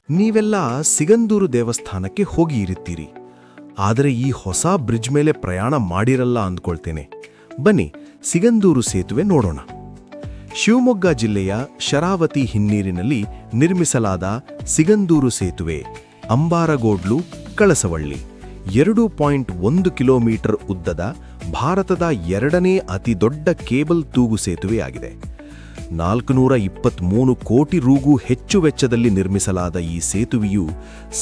ನೀವೆಲ್ಲ ಸಿಗಂದೂರು ದೇವಸ್ಥಾನಕ್ಕೆ ಹೋಗಿ ಇರುತ್ತೀರಿ. ಆದರೆ ಈ ಹೊಸ ಬ್ರಿಡ್ಜ್ ಮೇಲೆ ಪ್ರಯಾಣ ಮಾಡಿರಲ್ಲ ಅಂದ್ಕೊಳ್ತೇನೆ. ಬನ್ನಿ, ಸಿಗಂದೂರು ಸೇತುವೆ ನೋಡೋಣ. ಶಿವಮೊಗ್ಗ ಜಿಲ್ಲೆಯ ಶರಾವತಿ ಹಿನ್ನೀರಿನಲ್ಲಿ ನಿರ್ಮಿಸಲಾದ ಸಿಗಂದೂರು ಸೇತುವೆ ಅಂಬಾರಗೋಡ್ಲು ಕಳಸವಳ್ಳಿ 2.1 ಕಿಲೋಮೀಟರ್ ಉದ್ದದ ಭಾರತದ ಎರಡನೇ ಅತಿದೊಡ್ಡ ಕೇಬಲ್ ತೂಗು ಸೇತುವೆಯಾಗಿದೆ. 423 ಕೋಟಿ ರೂ ಹೆಚ್ಚು ವೆಚ್ಚದಲ್ಲಿ ನಿರ್ಮಿಸಲಾದ ಈ ಸೇತುವೆಯು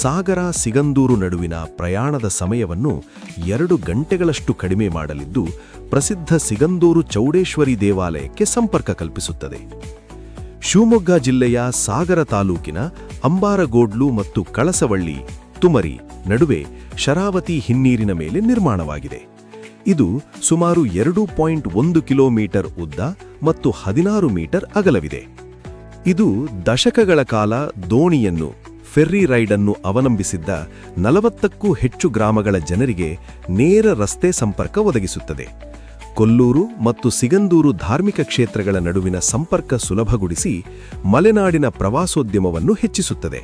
ಸಾಗರ ಸಿಗಂದೂರು ನಡುವಿನ ಪ್ರಯಾಣದ ಸಮಯವನ್ನು 2 ಗಂಟೆಗಳಷ್ಟು ಕಡಿಮೆ ಮಾಡಲಿದ್ದು, ಪ್ರಸಿದ್ಧ ಸಿಗಂದೂರು ಚೌಡೇಶ್ವರಿ ದೇವಾಲಯಕ್ಕೆ ಸಂಪರ್ಕ ಕಲ್ಪಿಸುತ್ತದೆ. ಶಿವಮೊಗ್ಗ ಜಿಲ್ಲೆಯ ಸಾಗರ ತಾಲೂಕಿನ ಅಂಬಾರಗೋಡ್ಲು ಮತ್ತು ಕಳಸವಳ್ಳಿ ತುಮರಿ ನಡುವೆ ಶರಾವತಿ ಹಿನ್ನೀರಿನ ಮೇಲೆ ನಿರ್ಮಾಣವಾಗಿದೆ. ಇದು ಸುಮಾರು 2.1 ಕಿಲೋಮೀಟರ್ ಉದ್ದ ಮತ್ತು 16 ಮೀಟರ್ ಅಗಲವಿದೆ. ಇದು ದಶಕಗಳ ಕಾಲ ದೋಣಿಯನ್ನು ಫೆರ್ರಿ ರೈಡ್ ಅನ್ನು ಅವಲಂಬಿಸಿದ್ದ 40ಕ್ಕೂ ಹೆಚ್ಚು ಗ್ರಾಮಗಳ ಜನರಿಗೆ ನೇರ ರಸ್ತೆ ಸಂಪರ್ಕ ಒದಗಿಸುತ್ತದೆ. ಕೊಲ್ಲೂರು ಮತ್ತು ಸಿಗಂದೂರು ಧಾರ್ಮಿಕ ಕ್ಷೇತ್ರಗಳ ನಡುವಿನ ಸಂಪರ್ಕ ಸುಲಭಗೊಳಿಸಿ ಮಲೆನಾಡಿನ ಪ್ರವಾಸೋದ್ಯಮವನ್ನು ಹೆಚ್ಚಿಸುತ್ತದೆ.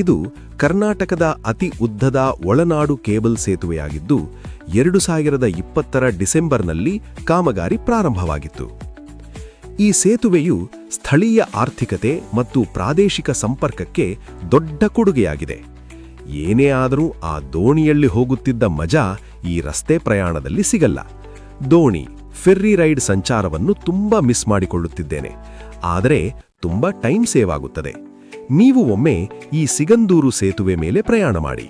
ಇದು ಕರ್ನಾಟಕದ ಅತಿ ಉದ್ದದ ಒಳನಾಡು ಕೇಬಲ್ ಸೇತುವೆಯಾಗಿದ್ದು 2020ರ ಡಿಸೆಂಬರ್ನಲ್ಲಿ ಕಾಮಗಾರಿ ಪ್ರಾರಂಭವಾಗಿತ್ತು. ಈ ಸೇತುವೆಯು ಸ್ಥಳೀಯ ಆರ್ಥಿಕತೆ ಮತ್ತು ಪ್ರಾದೇಶಿಕ ಸಂಪರ್ಕಕ್ಕೆ ದೊಡ್ಡ ಕೊಡುಗೆಯಾಗಿದೆ. ಏನೇ ಆದರೂ ಆ ದೋಣಿಯಲ್ಲಿ ಹೋಗುತ್ತಿದ್ದ ಮಜಾ ಈ ರಸ್ತೆ ಪ್ರಯಾಣದಲ್ಲಿ ಸಿಗಲ್ಲ. ದೋಣಿ ಫೆರ್ರಿ ರೈಡ್ ಸಂಚಾರವನ್ನು ತುಂಬಾ ಮಿಸ್ ಮಾಡಿಕೊಳ್ಳುತ್ತಿದ್ದೇನೆ. ಆದರೆ ತುಂಬಾ ಟೈಮ್ ಸೇವ್ ಆಗುತ್ತದೆ. ನೀವು ಒಮ್ಮೆ ಈ ಸಿಗಂದೂರು ಸೇತುವೆ ಮೇಲೆ ಪ್ರಯಾಣ ಮಾಡಿ.